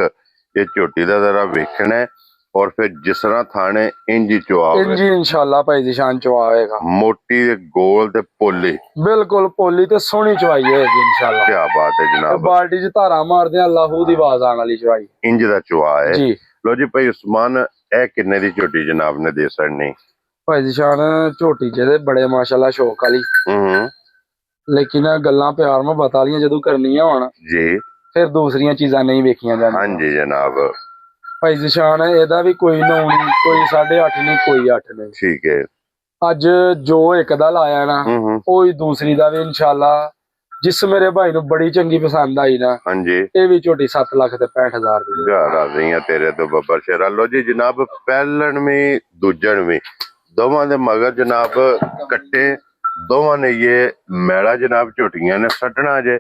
ਇਹ ਝੋਟੀ ਦਾ ਜ਼ਰਾ ਵੇਖਣਾ ਹੈ। ਔਰ ਫਿਰ ਜਿਸ ਤਰ੍ਹਾਂ ਥਾਣੇ ਇੰਜੀ ਚਵਾਵੇ ਇੰਜੀ ਇਨਸ਼ਾਅੱਲਾ ਭਾਈ ਦੀ ਸ਼ਾਨ ਚਵਾਵੇਗਾ। ਮੋਟੀ ਤੇ ਗੋਲ ਤੇ ਪੋਲੀ, ਬਿਲਕੁਲ ਪੋਲੀ ਤੇ ਸੋਹਣੀ ਚਵਾਈ ਹੋਏਗੀ ਇਨਸ਼ਾਅੱਲਾ। ਕੀ ਬਾਤ ਹੈ ਜਨਾਬ। ਬਾਲਟੀ 'ਚ ਧਾਰਾ ਮਾਰਦੇ ਆ, ਲਾਹੂ ਦੀ ਆਵਾਜ਼ ਆਉਣ ਵਾਲੀ ਚਵਾਈ ਇੰਜ ਦਾ ਚਵਾ ਹੈ ਜੀ। ਲੋ ਜੀ ਭਾਈ ਉਸਮਾਨ, ਇਹ ਕਿੰਨੇ ਦੀ ਝੋਟੀ ਜਨਾਬ ਨੇ ਦੇ ਸੜਨੀ? ਭਾਈ ਦੀ ਸ਼ਾਨ ਝੋਟੀ ਜਿਹਦੇ ਬੜੇ ਮਾਸ਼ਾਅੱਲਾ ਸ਼ੌਕ ਵਾਲੀ, ਲੇਕਿਨ ਗੱਲਾਂ ਪਿਆਰ ਮੁਹੱਬਤ ਵਾਲੀਆਂ ਜਦੋਂ ਕਰਨੀਆਂ ਹੋਣ ਜੀ, ਫਿਰ ਦੂਸਰੀਆਂ ਚੀਜ਼ਾਂ ਨਹੀਂ ਵੇਖੀਆਂ ਜਾਂਦੀਆਂ। ਹਾਂਜੀ ਜਨਾਬ। ਭਾਈ ਦੀ ਸ਼ਾਨ ਇਹਦਾ ਵੀ ਕੋਈ 9 ਨਹੀਂ, ਕੋਈ 8.5 ਨਹੀਂ, ਕੋਈ 8 ਨਹੀਂ। ਠੀਕ ਹੈ। ਅੱਜ ਜੋ ਇੱਕ ਦਾ ਲਾਇਆ ਨਾ, ਉਹ ਹੀ ਦੂਸਰੀ ਦਾ ਵੀ ਇਨਸ਼ਾਅੱਲਾ, ਜਿਸ ਮੇਰੇ ਭਾਈ ਨੂੰ ਬੜੀ ਚੰਗੀ ਪਸੰਦ ਆਈ ਨਾ, ਹਾਂਜੀ, ਇਹ ਵੀ ਝੋਟੀ 7 ਲੱਖ ਤੇ 65,000 ਦੀ। ਘਰ ਆ ਗਈਆਂ ਤੇਰੇ ਤੋਂ ਬੱਬਰ ਸ਼ੇਰਾ। ਲੋ ਜੀ ਜਨਾਬ, ਪਹਿਲਣ ਵੀ ਦੂਜਣ ਵੀ ਦੋਵਾਂ ਦੇ ਮਗਰ ਜਨਾਬ ਕੱਟੇ, ਦੋਵਾਂ ਨੇ ਇਹ ਮੈਲਾ ਜਨਾਬ ਝੋਟੀਆਂ ਨੇ ਸੱਟਣਾ ਜੇ।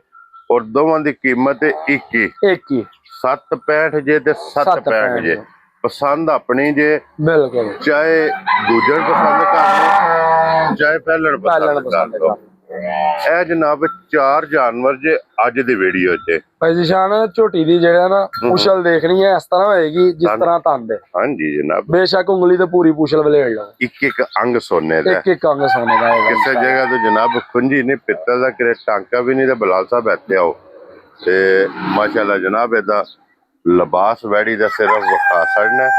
ਔਰ ਦੋਵਾਂ ਦੀ ਕੀਮਤ ਇੱਕ ਹੀ 7.65 ਜੇ ਤੇ 7.65 ਜੇ। ਪਸੰਦ ਆਪਣੀ ਜੇ, ਬਿਲਕੁਲ, ਚਾਹੇ ਦੂਜਣ ਪਸੰਦ ਕਰ ਲਓ ਚਾਹੇ ਪਹਿਲਣ ਪਸੰਦ ਕਰ ਲਓ। ਇਹ ਜਨਾਬ 4 ਜਾਨਵਰ ਜੇ ਅੱਜ ਦੀ ਵੀਡੀਓ 'ਚ। ਭਾਈ ਜੀ ਸ਼ਾਨ ਝੋਟੀ ਦੀ ਜਿਹੜਾ ਨਾ ਪੁਛਲ ਦੇਖਣੀ ਹੈ, ਇਸ ਤਰ੍ਹਾਂ ਹੋਏਗੀ ਜਿਸ ਤਰ੍ਹਾਂ ਤੰਦ ਹੈ। ਹਾਂਜੀ ਜਨਾਬ, ਬੇਸ਼ੱਕ ਉਂਗਲੀ ਤੇ ਪੂਰੀ ਪੁਛਲ ਵਲੇੜ ਲਓ, ਇੱਕ ਇੱਕ ਅੰਗ ਸੋਨੇ ਦਾ, ਇੱਕ ਇੱਕ ਅੰਗ ਸੋਨੇ ਦਾ ਹੋਏਗਾ। ਕਿਸੇ ਜਗ੍ਹਾ ਤੋਂ ਜਨਾਬ ਖੁੰਝੀ ਨਹੀਂ, ਪਿੱਤਲ ਦਾ ਕਿਰੇ ਟਾਂਕਾ ਵੀ ਨਹੀਂ ਤੇ ਬਲਾਲ ਸਾਹਿਬ ਇੱਥੇ ਆਓ ਤੇ ਮਾਸ਼ਾਅੱਲਾ ਜਨਾਬ ਇਹਦਾ ਲਿਬਾਸ ਵੈੜੀ ਦਾ ਸਿਰਫ ਵਿਖਾ ਛੱਡਣਾ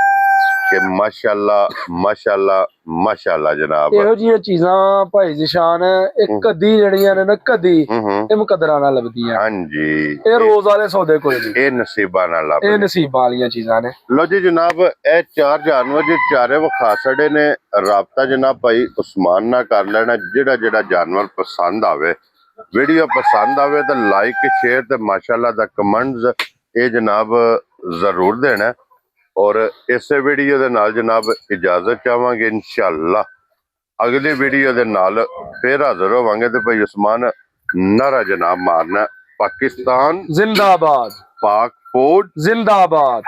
ਕਿ ਮਾਸ਼ਾਅੱਲਾ ਮਾਸ਼ਾਅੱਲਾ ਮਾਸ਼ਾਅੱਲਾ ਜਨਾਬ। ਇਹੋ ਜਿਹੀਆਂ ਚੀਜ਼ਾਂ ਭਾਈ ਜੀ ਸ਼ਾਨ ਇਹ ਕਦੀ ਜਿਹੜੀਆਂ ਨੇ ਨਾ, ਕਦੀ ਇਹ ਮੁਕੱਦਰਾਂ ਨਾਲ ਲੱਭਦੀਆਂ। ਹਾਂਜੀ, ਇਹ ਰੋਜ਼ ਵਾਲੇ ਸੌਦੇ ਕੋਈ ਨਹੀਂ, ਇਹ ਨਸੀਬਾਂ ਨਾਲ ਲੱਭ। ਇਹ ਨਸੀਬਾਂ ਵਾਲੀਆਂ ਚੀਜ਼ਾਂ ਨੇ। ਲੋ ਜੀ ਜਨਾਬ, ਇਹ 4 ਜਾਨਵਰ ਜੇ ਚਾਰੇ ਵਿਖਾ ਛੱਡੇ ਨੇ। ਰਾਬਤਾ ਜਨਾਬ ਭਾਈ ਉਸਮਾਨ ਨਾਲ ਕਰ ਲੈਣਾ। ਜਿਹੜਾ ਜਿਹੜਾ ਜਾਨਵਰ ਪਸੰਦ ਆਵੇ, ਵੀਡੀਓ ਪਸੰਦ ਆਵੇ ਤਾਂ ਲਾਈਕ ਸ਼ੇਅਰ ਤੇ ਮਾਸ਼ਾਅੱਲਾ ਦਾ ਕਮੈਂਟਸ ਇਹ ਜਨਾਬ ਜ਼ਰੂਰ ਦੇਣਾ। ਔਰ ਇਸੇ ਵੀਡੀਓ ਦੇ ਨਾਲ ਜਨਾਬ ਇਜਾਜ਼ਤ ਚਾਹਾਂਗੇ। ਇਨਸ਼ਾਅੱਲਾ ਅਗਲੀ ਵੀਡੀਓ ਦੇ ਨਾਲ ਫਿਰ ਹਾਜ਼ਰ ਹੋਵਾਂਗੇ ਤੇ ਭਾਈ ਉਸਮਾਨ ਨਾਰਾ ਜਨਾਬ ਮਾਰਨਾ, ਪਾਕਿਸਤਾਨ ਜ਼ਿੰਦਾਬਾਦ, ਪਾਕ ਫੂਡ ਜ਼ਿੰਦਾਬਾਦ।